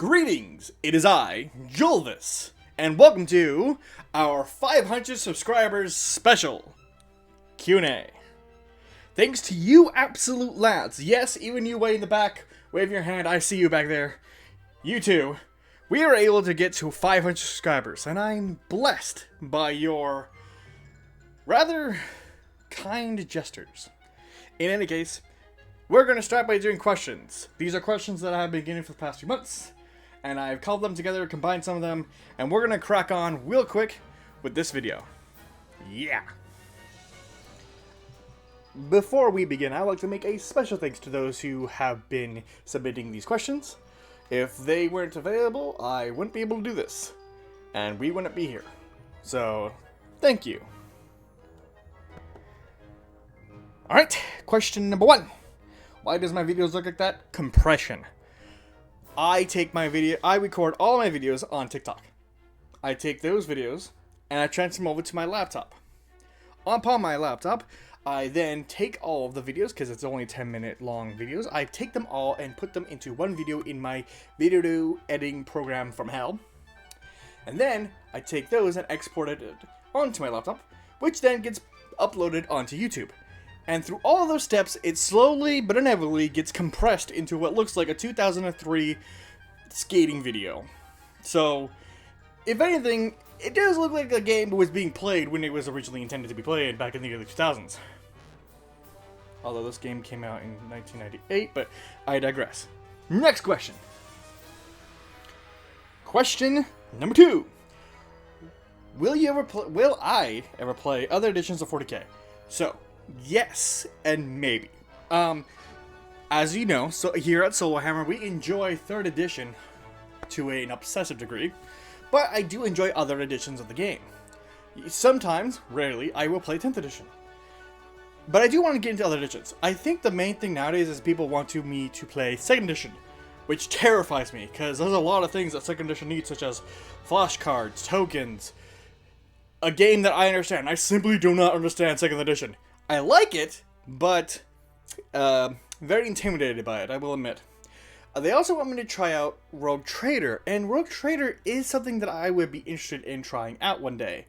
Greetings, it is I, Julvis, and welcome to our 500 subscribers special Q&A. Thanks to you absolute lads, yes, even you way in the back, wave your hand, I see you back there, you too, we are able to get to 500 subscribers, and I'm blessed by your rather kind gestures. In any case, we're going to start by doing questions. These are questions that I've been getting for the past few months, and I've called them together, combined some of them, and we're going to crack on real quick with this video. Yeah! Before we begin, I'd like to make a special thanks to those who have been submitting these questions. If they weren't available, I wouldn't be able to do this, and we wouldn't be here. So, thank you. Alright, question number 1. Why does my videos look like that? Compression. I record all my videos on TikTok. I take those videos and I transfer them over to my laptop. Upon my laptop, I then take all of the videos, because it's only 10-minute long videos, I take them all and put them into one video in my video editing program from hell. And then I take those and export it onto my laptop, which then gets uploaded onto YouTube. And through all of those steps, it slowly but inevitably gets compressed into what looks like a 2003 skating video. So, if anything, it does look like a game was being played when it was originally intended to be played back in the early 2000s. Although this game came out in 1998, but I digress. Next question. Question number 2. Will I ever play other editions of 40K? So, yes and maybe. As you know, so here at Solo Hammer, we enjoy 3rd edition to an obsessive degree, but I do enjoy other editions of the game. Sometimes, rarely, I will play 10th edition. But I do want to get into other editions. I think the main thing nowadays is people want me to play 2nd edition, which terrifies me, because there's a lot of things that 2nd edition needs, such as flashcards, tokens, a game that I understand. I simply do not understand 2nd edition. I like it, but very intimidated by it, I will admit. They also want me to try out Rogue Trader, and Rogue Trader is something that I would be interested in trying out one day.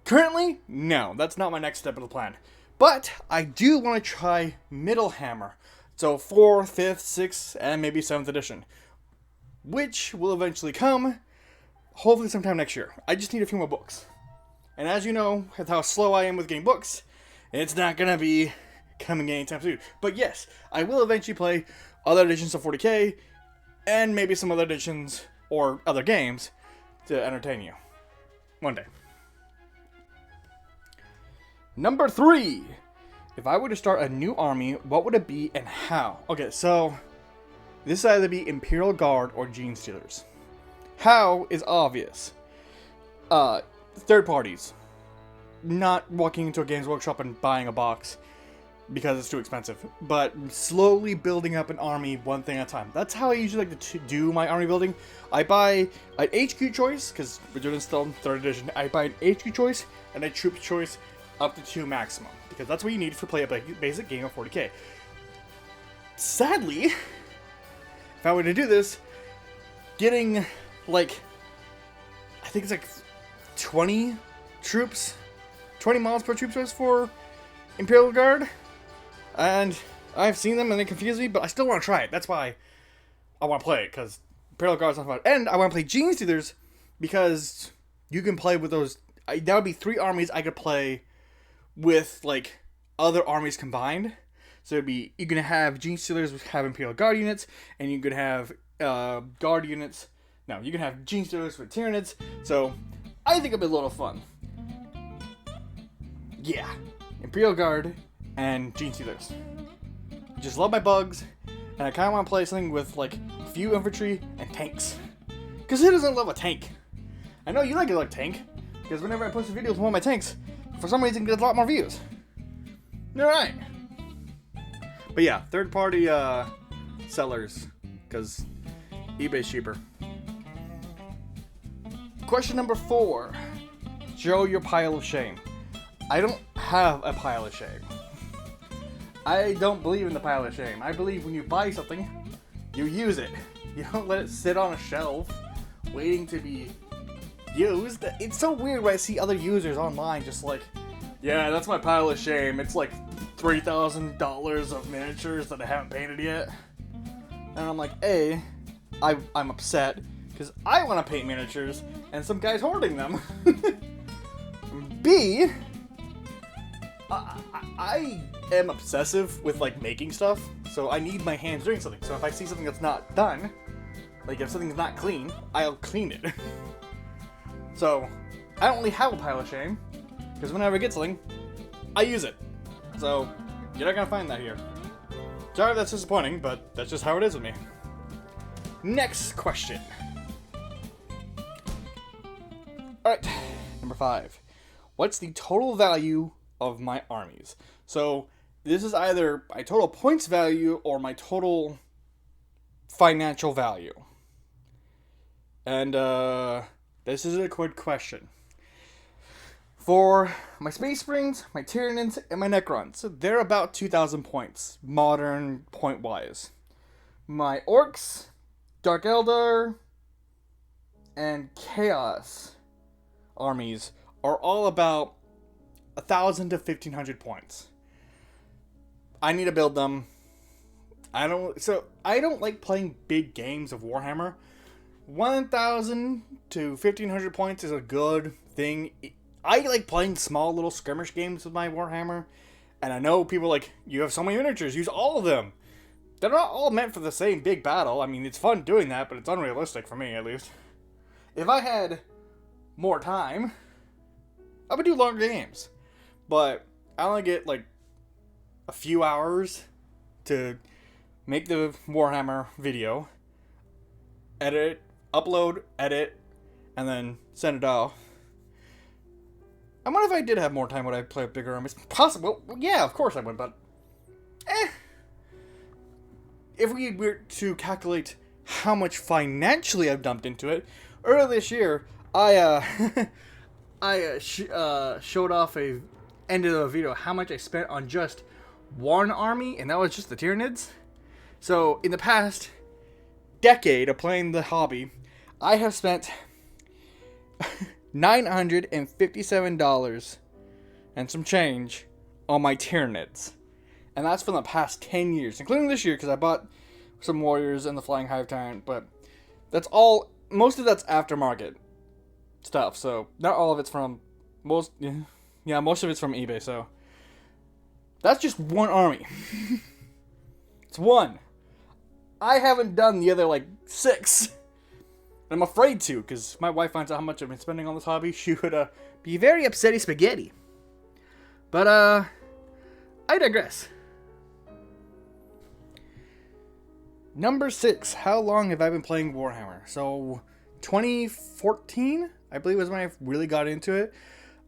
Currently, no, that's not my next step of the plan. But I do want to try Middle Hammer, so 4th, 5th, 6th, and maybe 7th edition, which will eventually come, hopefully sometime next year. I just need a few more books. And as you know, with how slow I am with getting books, it's not going to be coming anytime soon. But yes, I will eventually play other editions of 40K, and maybe some other editions or other games to entertain you. One day. Number 3. If I were to start a new army, what would it be and how? Okay, so this would either be Imperial Guard or Gene Stealers. How is obvious. Third parties. Not walking into a Games Workshop and buying a box because it's too expensive, but slowly building up an army one thing at a time. That's how I usually like to do my army building. I buy an HQ choice, because we're doing still 3rd edition. I buy an HQ choice and a troop choice up to 2 maximum, because that's what you need to play a basic game of 40K. Sadly, if I were to do this, getting like, I think it's like 20 troops, 20 miles per troop choice for Imperial Guard, and I've seen them and they confuse me, but I still want to try it. That's why I want to play it, because Imperial Guard's not fun. And I want to play Gene Stealers, because you can play with those. That would be 3 armies I could play with, like, other armies combined. So it'd be, you can have Gene Stealers have Imperial Guard units, and you could have Guard units. No, you can have Gene Stealers with Tyranids. So I think it'd be a little fun. Yeah, Imperial Guard and Gene Stealers. Just love my bugs, and I kind of want to play something with, like, a few infantry and tanks. Because who doesn't love a tank? I know you like a tank, because whenever I post a video with one of my tanks, for some reason it gets a lot more views. Alright. But yeah, third-party sellers, because eBay's cheaper. Question number 4. Show your pile of shame. I don't have a pile of shame. I don't believe in the pile of shame. I believe when you buy something, you use it. You don't let it sit on a shelf waiting to be used. It's so weird when I see other users online just like, yeah, that's my pile of shame. It's like $3,000 of miniatures that I haven't painted yet. And I'm like, A, I'm upset because I want to paint miniatures and some guy's hoarding them. B, I am obsessive with like making stuff, so I need my hands doing something. So if I see something that's not done, like if something's not clean, I'll clean it. So I don't really have a pile of shame, because whenever I get something, I use it. So you're not gonna find that here. Sorry if that's disappointing, but that's just how it is with me. Next question. Alright, number 5. What's the total value of my armies? So this is either my total points value or my total financial value. And this is a good question. For my Space Marines, my Tyranids, and my Necrons, they're about 2,000 points, modern point-wise. My Orcs, Dark Eldar, and Chaos armies are all about 1,000 to 1,500 points. I need to build them. I don't like playing big games of Warhammer. 1,000 to 1,500 points is a good thing. I like playing small little skirmish games with my Warhammer. And I know people like, you have so many miniatures, use all of them. They're not all meant for the same big battle. I mean, it's fun doing that, but it's unrealistic for me, at least. If I had more time, I would do longer games. But I only get like a few hours to make the Warhammer video, edit it, upload, edit, and then send it off. I wonder if I did have more time, would I play with bigger armies? Possible. Well, yeah, of course I would, but if we were to calculate how much financially I've dumped into it, earlier this year, I showed off a end of the video how much I spent on just one army, and that was just the Tyranids. So in the past decade of playing the hobby, I have spent $957 and some change on my Tyranids. And that's for the past 10 years, including this year, because I bought some Warriors and the Flying Hive Tyrant, but that's all, most of that's aftermarket stuff, so not all of it's from, most of it's from eBay, so that's just one army. It's one. I haven't done the other, like, 6. I'm afraid to, because my wife finds out how much I've been spending on this hobby. She would be very upsetty spaghetti. But, I digress. Number 6. How long have I been playing Warhammer? So, 2014, I believe, was when I really got into it.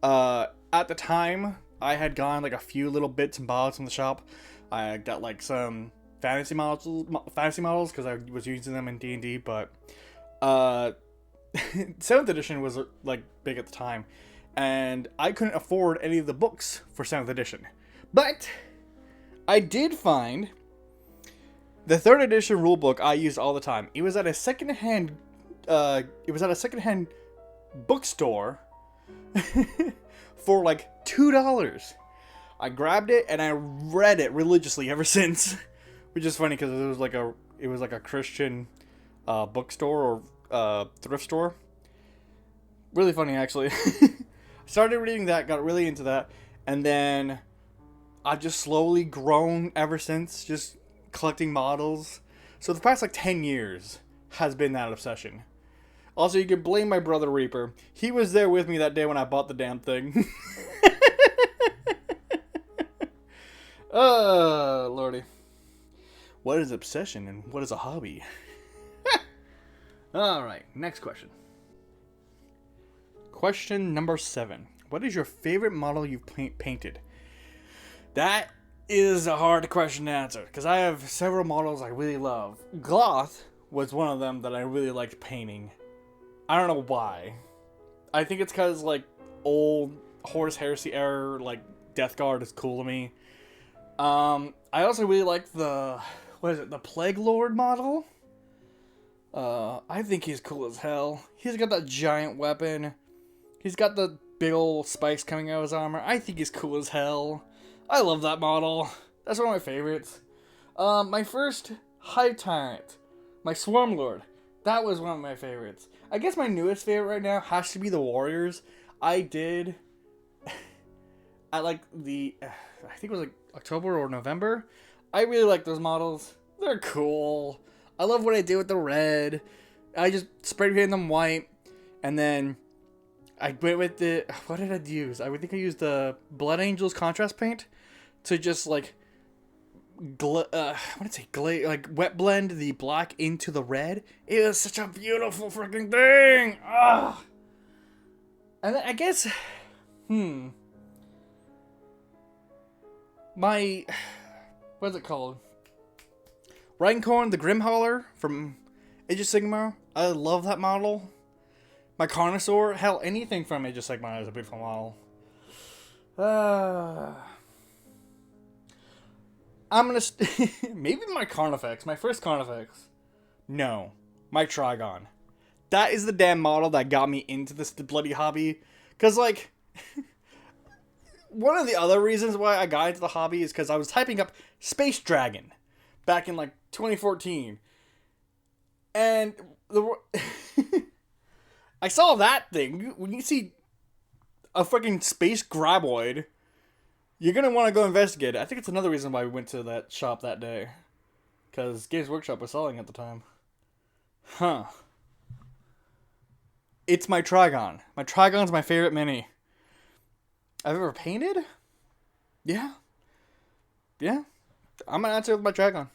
At the time, I had gone, like, a few little bits and bobs from the shop. I got, like, some fantasy models, because I was using them in D&D, but 7th edition was like big at the time, and I couldn't afford any of the books for 7th edition. But I did find the 3rd edition rulebook I used all the time. It was at a secondhand bookstore for like $2. I grabbed it and I read it religiously ever since. Which is funny because it was like a Christian bookstore or thrift store. Really funny, actually. Started reading that, got really into that, and then I've just slowly grown ever since, just collecting models. So the past like 10 years has been that obsession. Also, you can blame my brother Reaper. He was there with me that day when I bought the damn thing. Oh, lordy. What is obsession and what is a hobby? Alright, next question. Question number 7. What is your favorite model you've painted? That is a hard question to answer, because I have several models I really love. Gloth was one of them that I really liked painting. I don't know why. I think it's because, like, old Horus Heresy era, like, Death Guard is cool to me. I also really like the... what is it? The Plague Lord model? I think he's cool as hell. He's got that giant weapon. He's got the big old spikes coming out of his armor. I think he's cool as hell. I love that model. That's one of my favorites. My first Hive Tyrant, my Swarm Lord. That was one of my favorites. I guess my newest favorite right now has to be the Warriors. I did... I like the... I think it was like October or November. I really like those models. They're cool. I love what I did with the red. I just spray painted them white. And then I went with the... What did I use? I think I used the Blood Angels contrast paint to just like... what did I say? Like wet blend the black into the red. It was such a beautiful freaking thing. Ugh. And then I guess... My... What's it called? Rheinkorn the Grimhauler from Age of Sigmar. I love that model. My Carnosaur. Hell, anything from Age of Sigmar is a beautiful model. I'm gonna... Maybe my Carnifex. My first Carnifex. No. My Trigon. That is the damn model that got me into this bloody hobby. Because, like... One of the other reasons why I got into the hobby is because I was typing up Space Dragon back in like 2014. And I saw that thing. When you see a freaking space graboid, you're going to want to go investigate it. I think it's another reason why we went to that shop that day. Because Games Workshop was selling at the time. Huh. It's my Trigon. My Trigon's my favorite mini. I've ever painted? Yeah. Yeah. I'm gonna answer with my Trigon.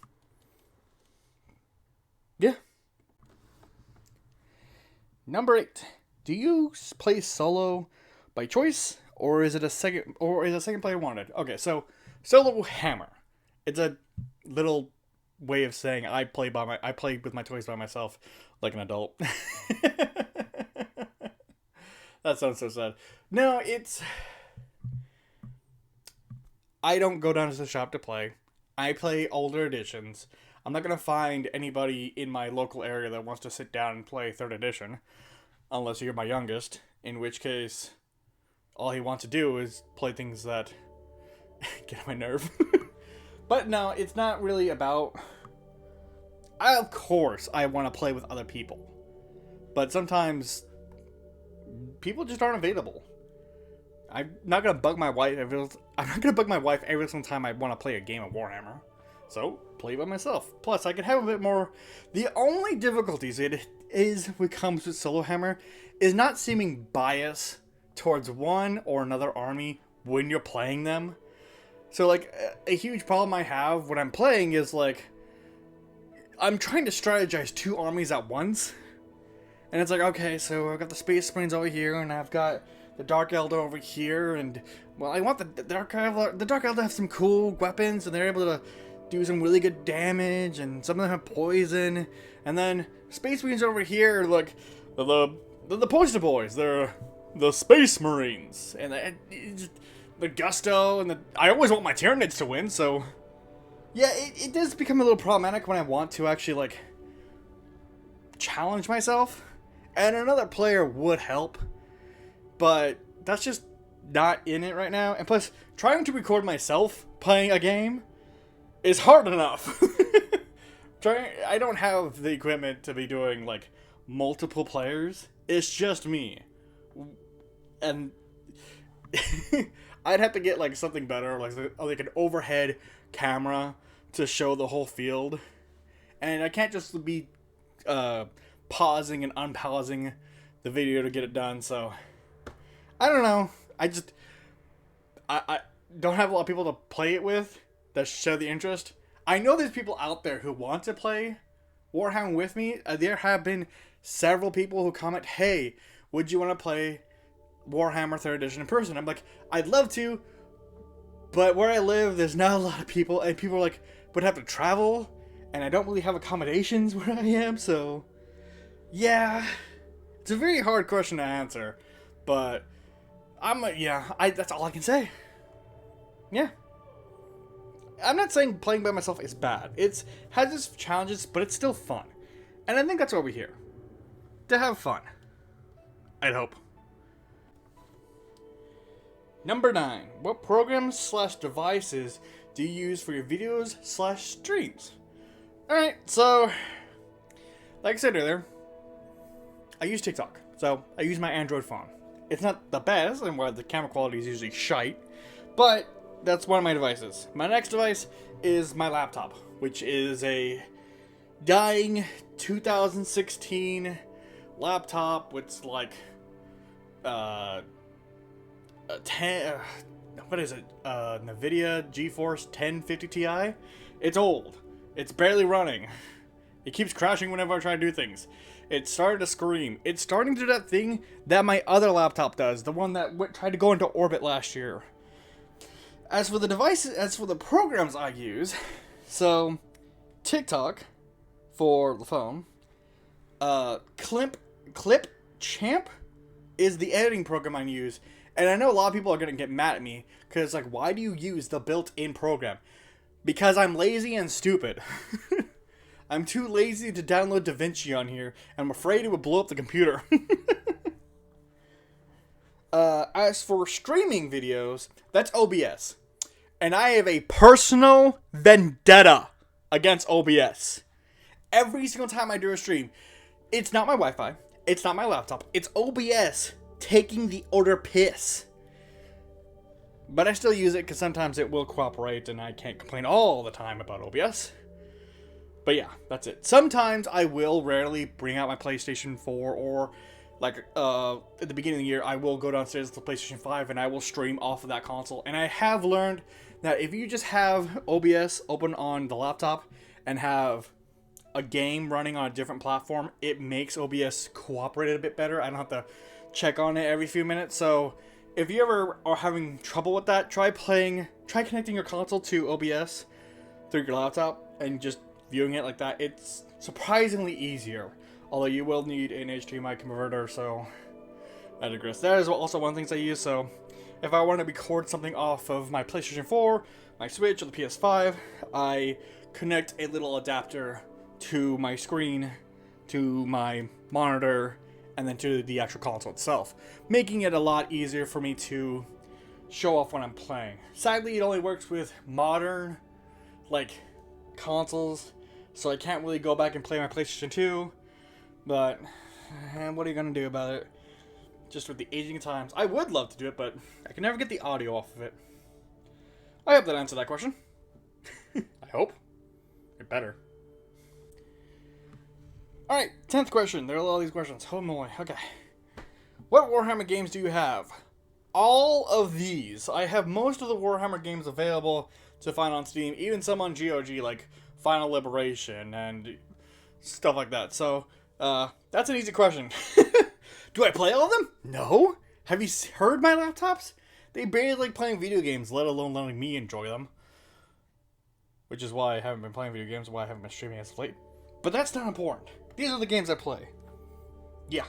Yeah. Number 8. Do you play solo by choice, or is a second player wanted? Okay, so solo hammer. It's a little way of saying I play with my toys by myself, like an adult. That sounds so sad. No, it's... I don't go down to the shop to play. I play older editions. I'm not going to find anybody in my local area that wants to sit down and play 3rd edition. Unless you're my youngest. In which case, all he wants to do is play things that get on my nerve. But no, it's not really about... Of course, I want to play with other people. But sometimes, people just aren't available. I'm not gonna bug my wife every single time I want to play a game of Warhammer. So, play by myself. Plus, I can have a bit more... The only difficulties when it comes with Solo Hammer is not seeming bias towards one or another army when you're playing them. So, like, a huge problem I have when I'm playing is, like, I'm trying to strategize 2 armies at once. And it's like, okay, so I've got the Space Marines over here, and I've got the Dark Eldar over here, and, well, I want the Dark Eldar to have some cool weapons, and they're able to do some really good damage, and some of them have poison, and then Space Marines over here, like, the Poster Boys, they're the Space Marines, and the Gusto, and I always want my Tyranids to win, so, yeah, it does become a little problematic when I want to actually, like, challenge myself, and another player would help. But that's just not in it right now. And plus, trying to record myself playing a game is hard enough. I don't have the equipment to be doing, like, multiple players. It's just me. And I'd have to get, like, something better, like an overhead camera to show the whole field. And I can't just be pausing and unpausing the video to get it done, so... I don't know. I don't have a lot of people to play it with that show the interest. I know there's people out there who want to play Warhammer with me. There have been several people who comment, hey, would you want to play Warhammer 3rd Edition in person? I'm like, I'd love to, but where I live, there's not a lot of people, and people are like, would have to travel, and I don't really have accommodations where I am, so... Yeah. It's a very hard question to answer, but... that's all I can say. Yeah. I'm not saying playing by myself is bad. It has its challenges, but it's still fun. And I think that's why we're here. To have fun. I'd hope. Number 9. What programs / devices do you use for your videos / streams? Alright, so, like I said earlier, I use TikTok. So, I use my Android phone. It's not the best, and where the camera quality is usually shite, but that's one of my devices. My next device is my laptop, which is a dying 2016 laptop with like a 10 what is it, NVIDIA GeForce 1050 Ti. It's old, it's barely running, it keeps crashing whenever I try to do things. It started to scream. It's starting to do that thing that my other laptop does, the one that tried to go into orbit last year. As for the devices, as for the programs I use, so TikTok for the phone, Clipchamp is the editing program I use, and I know a lot of people are gonna get mad at me because it's like, why do you use the built-in program? Because I'm lazy and stupid. I'm too lazy to download DaVinci on here, and I'm afraid it would blow up the computer. As for streaming videos, that's OBS. And I have a personal vendetta against OBS. Every single time I do a stream, it's not my Wi-Fi, it's not my laptop, it's OBS taking the utter piss. But I still use it because sometimes it will cooperate, and I can't complain all the time about OBS. But yeah, that's it. Sometimes I will rarely bring out my PlayStation 4, or like at the beginning of the year, I will go downstairs to the PlayStation 5 and I will stream off of that console. And I have learned that if you just have OBS open on the laptop and have a game running on a different platform, it makes OBS cooperate a bit better. I don't have to check on it every few minutes. So if you ever are having trouble with that, try connecting your console to OBS through your laptop and just viewing it like that. It's surprisingly easier, although you will need an HDMI converter, so I digress. That is also one of the things I use. So if I want to record something off of my PlayStation 4, my Switch, or the PS5, I connect a little adapter to my screen, to my monitor, and then to the actual console itself, making it a lot easier for me to show off when I'm playing. Sadly, it only works with modern consoles, so I can't really go back and play my PlayStation 2, but what are you going to do about it? Just with the aging of times. I would love to do it, but I can never get the audio off of it. I hope that answered that question. I hope. It better. Alright, 10th question. There are all these questions. Oh boy, okay. What Warhammer games do you have? All of these. I have most of the Warhammer games available to find on Steam, even some on GOG, like Final Liberation and stuff like that. So, that's an easy question. Do I play all of them? No. Have you heard my laptops? They barely like playing video games, let alone letting me enjoy them. Which is why I haven't been playing video games, why I haven't been streaming as of late. But that's not important. These are the games I play. Yeah.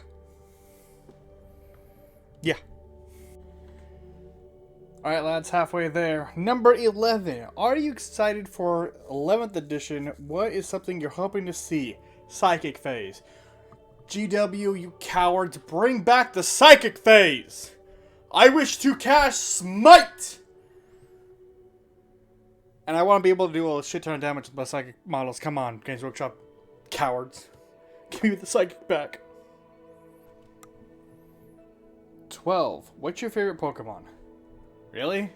Yeah. Alright lads, halfway there. Number 11. Are you excited for 11th edition? What is something you're hoping to see? Psychic Phase. GW, you cowards, bring back the Psychic Phase! I wish to cast Smite! And I want to be able to do a shit ton of damage with my Psychic models. Come on, Games Workshop. Cowards. Give me the Psychic back. 12. What's your favorite Pokemon? Really?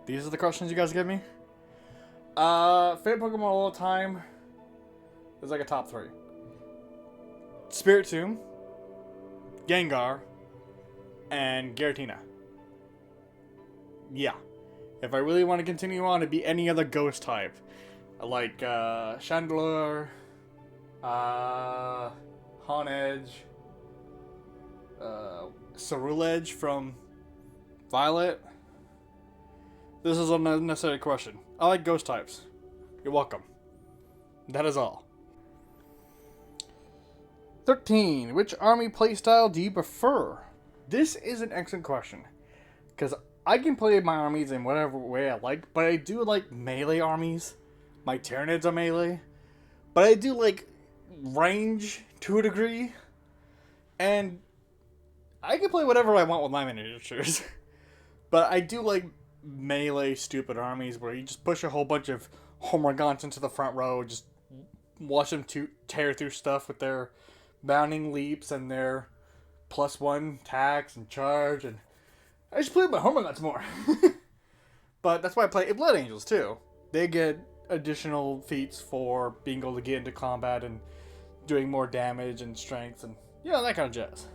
These are the questions you guys give me? Favorite Pokemon of all time is like a top 3. Spiritomb, Gengar, and Giratina. Yeah. If I really want to continue on, it'd be any other ghost type. Like, Chandelure, Honedge, Ceruledge from Violet. This is an unnecessary question. I like ghost types. You're welcome. That is all. 13. Which army playstyle do you prefer? This is an excellent question. Because I can play my armies in whatever way I like, but I do like melee armies. My Tyranids are melee. But I do like range to a degree, and I can play whatever I want with my miniatures. But I do like melee stupid armies where you just push a whole bunch of Homorgons into the front row, just watch them tear through stuff with their bounding leaps and their +1 attacks and charge, and I just play with my Homorgons more. But that's why I play Blood Angels too. They get additional feats for being able to get into combat and doing more damage and strength and that kind of jazz.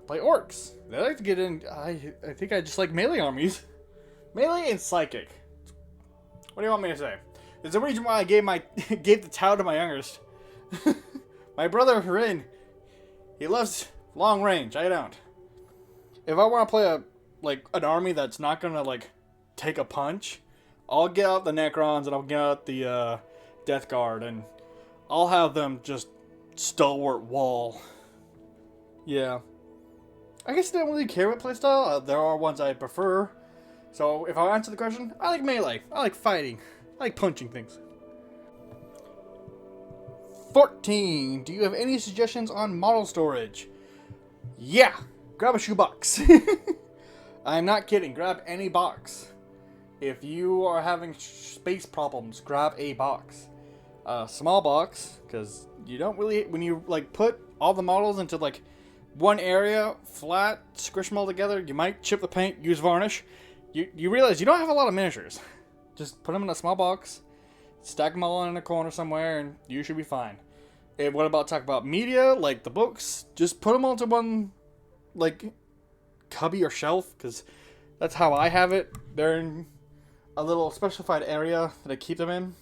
Play Orcs. They like to get in. I think I just like melee armies. Melee and Psychic. What do you want me to say? There's a reason why I gave the Tau to my youngest. My brother Rin, he loves long range. I don't. If I want to play an army that's not gonna take a punch, I'll get out the Necrons and I'll get out the Death Guard and I'll have them just stalwart wall. Yeah. I guess I don't really care what playstyle. There are ones I prefer. So if I answer the question, I like melee. I like fighting. I like punching things. 14. Do you have any suggestions on model storage? Yeah. Grab a shoebox. I'm not kidding. Grab any box. If you are having space problems, grab a box. Small box, because you don't really, when you put all the models into one area, flat, squish them all together, you might chip the paint, use varnish. You realize you don't have a lot of miniatures. Just put them in a small box, stack them all in a corner somewhere, and you should be fine. And what about talk about media, like the books? Just put them all into one, cubby or shelf, because that's how I have it. They're in a little specified area that I keep them in.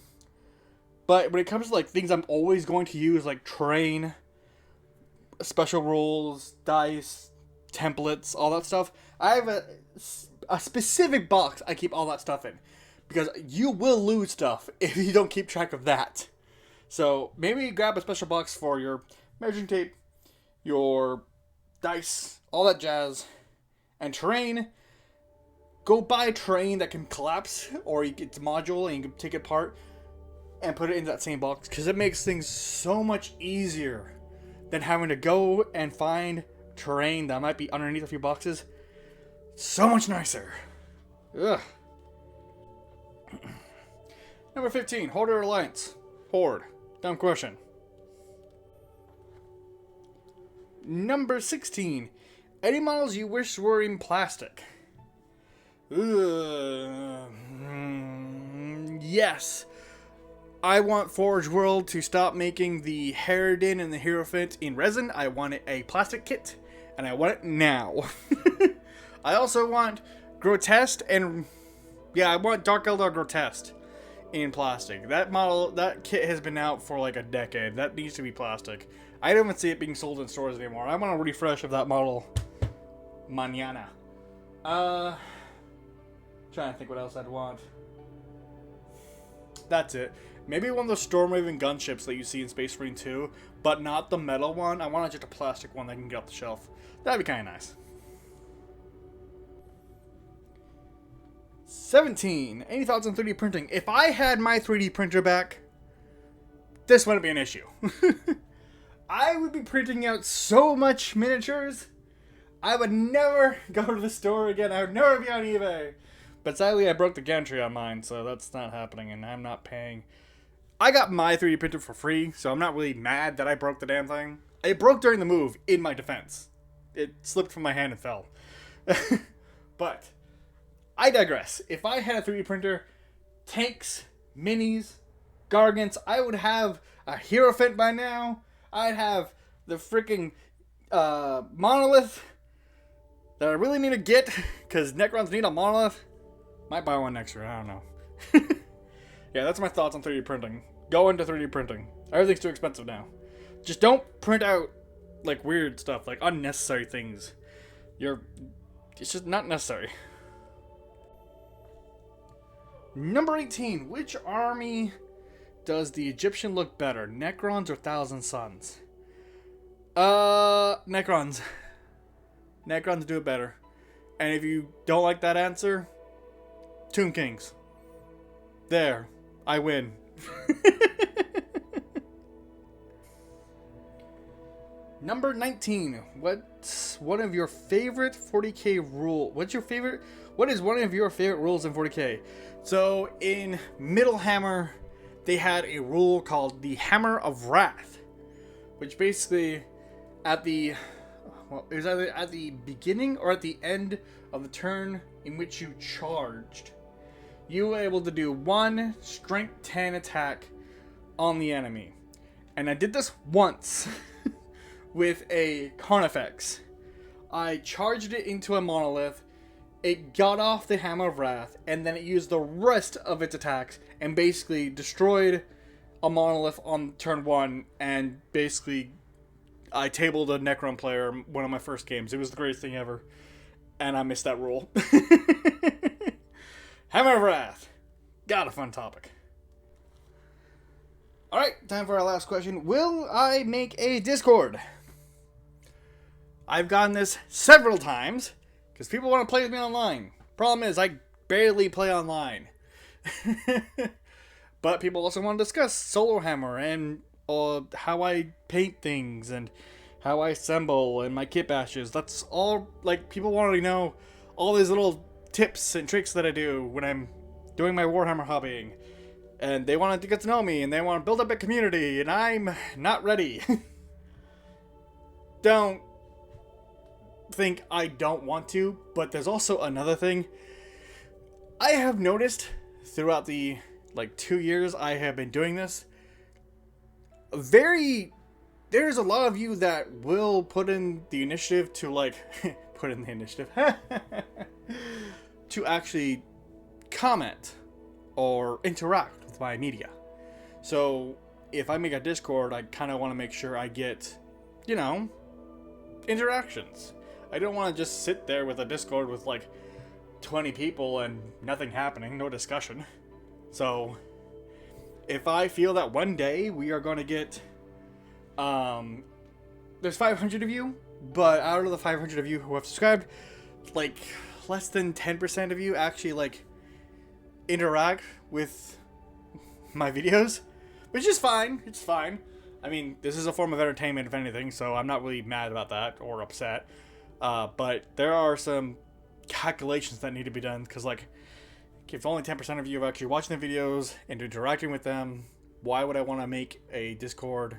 But when it comes to things I'm always going to use, like terrain, special rules, dice, templates, all that stuff, I have a specific box I keep all that stuff in. Because you will lose stuff if you don't keep track of that. So maybe grab a special box for your measuring tape, your dice, all that jazz, and terrain. Go buy a terrain that can collapse, or it's modular and you can take it apart and put it in that same box, because it makes things so much easier than having to go and find terrain that might be underneath a few boxes. So much nicer. Ugh. Number 15, Horde or Alliance? Horde. Dumb question. Number 16, any models you wish were in plastic? Yes. I want Forge World to stop making the Harridan and the Hierophant in resin. I want it a plastic kit, and I want it now. I also want Grotesque and... yeah, I want Dark Eldar Grotesque in plastic. That kit has been out for a decade. That needs to be plastic. I don't even see it being sold in stores anymore. I want a refresh of that model mañana. Trying to think what else I'd want. That's it. Maybe one of those Stormraven gunships that you see in Space Marine 2, but not the metal one. I want just a plastic one that can get off the shelf. That'd be kind of nice. 17. Any thoughts on 3D printing? If I had my 3D printer back, this wouldn't be an issue. I would be printing out so much miniatures. I would never go to the store again. I would never be on eBay. But sadly, I broke the gantry on mine, so that's not happening, and I'm not paying. I got my 3D printer for free, so I'm not really mad that I broke the damn thing. It broke during the move, in my defense. It slipped from my hand and fell. But I digress. If I had a 3D printer, tanks, minis, gargants, I would have a Hierophant by now. I'd have the freaking monolith that I really need to get, because Necrons need a monolith. Might buy one next year, I don't know. Yeah, that's my thoughts on 3D printing. Go into 3D printing. Everything's too expensive now. Just don't print out, weird stuff, unnecessary things. It's just not necessary. Number 18. Which army does the Egyptian look better? Necrons or Thousand Sons? Necrons. Necrons do it better. And if you don't like that answer, Tomb Kings. There. I win. Number 19. What's one of your favorite 40k rule? What is one of your favorite rules in 40k? So in Middle Hammer, they had a rule called the Hammer of Wrath, which basically it was either at the beginning or at the end of the turn in which you charged, you were able to do one strength 10 attack on the enemy. And I did this once with a Carnifex. I charged it into a monolith, it got off the Hammer of Wrath, and then it used the rest of its attacks and basically destroyed a monolith on turn 1, and basically I tabled a Necron player one of my first games. It was the greatest thing ever, and I missed that rule. Hammer of Wrath. Got a fun topic. Alright, time for our last question. Will I make a Discord? I've gotten this several times, because people want to play with me online. Problem is, I barely play online. But people also want to discuss Solo Hammer, and how I paint things, and how I assemble, and my kit bashes. That's all, like, people want to know all these little tips and tricks that I do when I'm doing my Warhammer hobbying. And they want to get to know me, and they want to build up a community, and I'm not ready. Don't think I don't want to, but there's also another thing. I have noticed throughout the 2 years I have been doing this, there's a lot of you that will put in the initiative to put in the initiative to actually comment or interact with my media. So if I make a Discord, I kind of want to make sure I get, interactions. I don't want to just sit there with a Discord with 20 people and nothing happening, no discussion. So if I feel that one day we are going to get, there's 500 of you, but out of the 500 of you who have subscribed, less than 10% of you actually interact with my videos, which is fine. It's fine. I mean, this is a form of entertainment, if anything, so I'm not really mad about that or upset. But there are some calculations that need to be done, because if only 10% of you are actually watching the videos and interacting with them, why would I want to make a Discord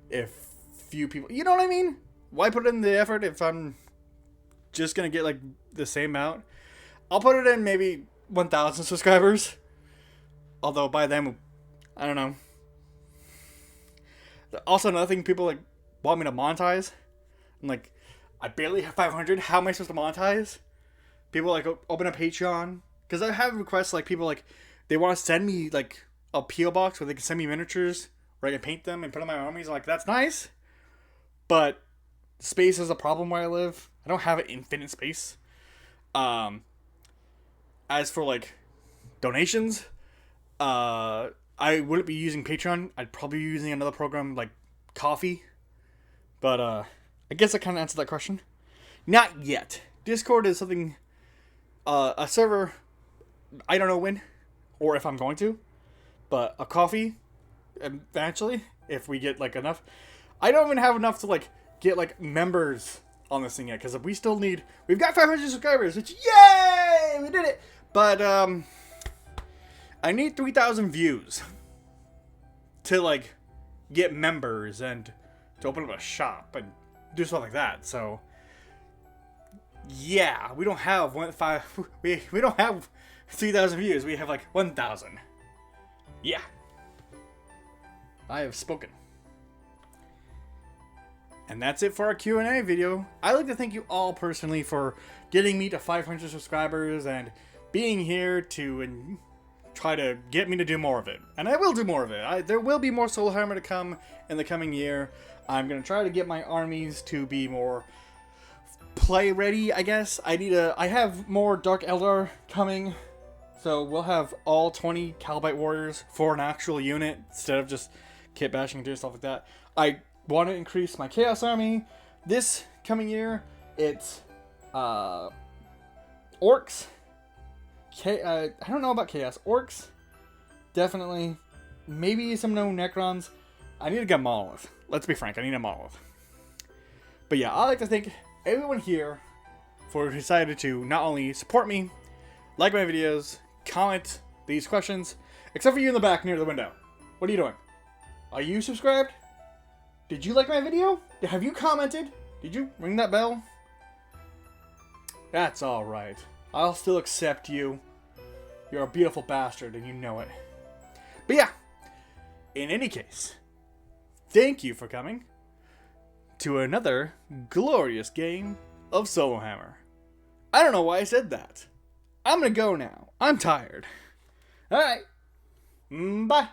if few people, you know what I mean? Why put in the effort if I'm just gonna get the same amount? I'll put it in maybe 1,000 subscribers, although by then, I don't know. Also, another thing, people want me to monetize. I'm I barely have 500. How am I supposed to monetize? People open a Patreon, because I have requests people they want to send me a PO box where they can send me miniatures where I can paint them and put on my armies. That's nice, but space is a problem where I live. I don't have an infinite space. As for donations, I wouldn't be using Patreon. I'd probably be using another program like Coffee. But I guess I kind of answered that question. Not yet. Discord is something, a server, I don't know when or if I'm going to, but a Coffee eventually, if we get enough. I don't even have enough to get members on this thing yet, because we've got 500 subscribers, which, yay, we did it. But I need 3,000 views to get members and to open up a shop and do stuff like that. So yeah, we don't have we don't have 3,000 views. We have 1,000. Yeah, I have spoken. And that's it for our Q&A video. I'd like to thank you all personally for getting me to 500 subscribers and being here to try to get me to do more of it. And I will do more of it. There will be more Solo Hammer to come in the coming year. I'm going to try to get my armies to be more play ready, I guess. I have more Dark Eldar coming. So we'll have all 20 Calbite Warriors for an actual unit instead of just kit bashing and doing stuff like that. I want to increase my Chaos Army. This coming year, it's Orcs. I don't know about Chaos. Orcs, definitely. Maybe some no Necrons. I need to get Monolith. let's be frank, I need a monolith. But yeah, I'd like to thank everyone here for deciding to not only support me, like my videos, comment these questions, except for you in the back near the window. What are you doing? Are you subscribed? Did you like my video? Have you commented? Did you ring that bell? That's alright. I'll still accept you. You're a beautiful bastard and you know it. But yeah, in any case, thank you for coming to another glorious game of Solo Hammer. I don't know why I said that. I'm gonna go now. I'm tired. Alright. Bye.